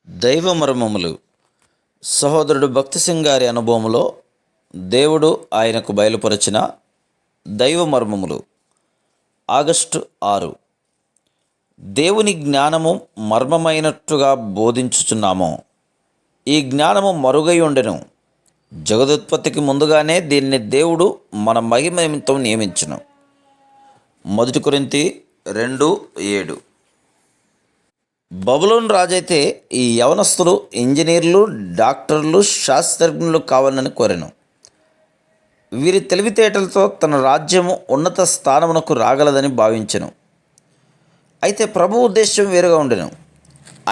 దైవ మర్మములు. సహోదరుడు భక్తి సింగ్ గారి అనుభవంలో దేవుడు ఆయనకు బయలుపరిచిన దైవ మర్మములు. ఆగస్టు 6. దేవుని జ్ఞానము మర్మమైనట్టుగా బోధించుచున్నాము. ఈ జ్ఞానము మరుగై ఉండెను. జగదుత్పత్తికి ముందుగానే దీన్ని దేవుడు మన మహిమ నిమిత్తం నియమించును. 1 కొరింథీ 2:7. బబులోను రాజైతే ఈ యవనస్తులు ఇంజనీర్లు, డాక్టర్లు, శాస్త్రజ్ఞులు కావాలని కోరెను. వీరి తెలివితేటలతో తన రాజ్యము ఉన్నత స్థానమునకు రాగలదని భావించెను. అయితే ప్రభు ఉద్దేశం వేరుగా ఉండెను.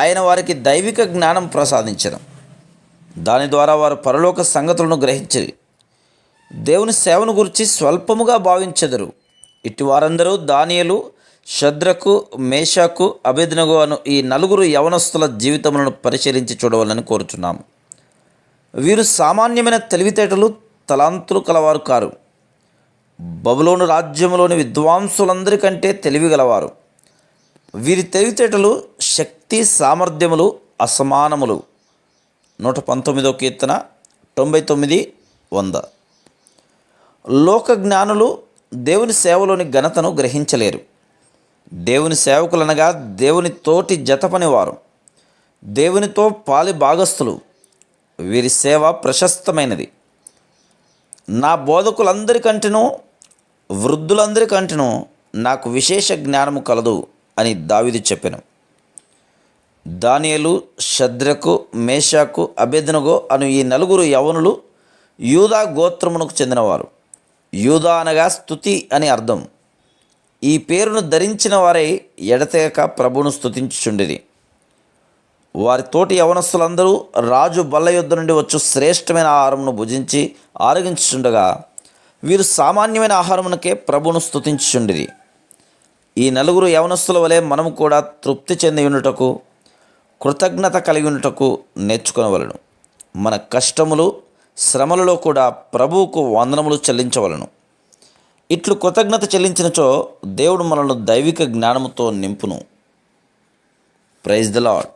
ఆయన వారికి దైవిక జ్ఞానం ప్రసాదించెను. దాని ద్వారా వారు పరలోక సంగతులను గ్రహించిరి. దేవుని సేవను గురించి స్వల్పముగా భావించెదరు. ఇటు వారందరూ దానియేలు, షద్రకు, మేషాకు, అబేద్నెగో అను ఈ 4 యవనస్తుల జీవితములను పరిశీలించి చూడవాలని కోరుచున్నాము. వీరు సామాన్యమైన తెలివితేటలు, తలాంతులు కలవారు కారు. బబులోను రాజ్యములోని విద్వాంసులందరికంటే తెలివి గలవారు. వీరి తెలివితేటలు, శక్తి, సామర్థ్యములు అసమానములు. 119వ కీర్తన 99:100. లోక జ్ఞానులు దేవుని సేవలోని ఘనతను గ్రహించలేరు. దేవుని సేవకులనగా దేవుని తోటి జతపనివారు, దేవునితో పాలి భాగస్థులు. వీరి సేవ ప్రశస్తమైనది. నా బోధకులందరికంటేనూ వృద్ధులందరికంటేనూ నాకు విశేష జ్ఞానము కలదు అని దావీదు చెప్పెను. దానియేలు, షద్రకు, మేషాకు, అబేద్నెగో అను ఈ 4 యవనులు యూదా గోత్రమునకు చెందినవారు. యూదా అనగా స్తుతి అని అర్థం. ఈ పేరును ధరించిన వారై ఎడతెగక ప్రభువును స్తుతించుచుండిరి. వారి తోటి యవనస్తులందరూ రాజు బల్ల యొద్ద నుండి వచ్చు శ్రేష్టమైన ఆహారమును భుజించి ఆరగించుచుండగా వీరు సామాన్యమైన ఆహారమునకే ప్రభువును స్తుతించుచుండిరి. ఈ 4 యవనస్తుల వలె మనము కూడా తృప్తి చెంది ఉండుటకు, కృతజ్ఞత కలిగి ఉండుటకు నేర్చుకొనవలను. మన కష్టములు, శ్రమలలో కూడా ప్రభువుకు వందనములు చెల్లించవలను. ఇట్లు కృతజ్ఞత చెల్లించినచో దేవుడు మనల్ని దైవిక జ్ఞానముతో నింపును. Praise the lord.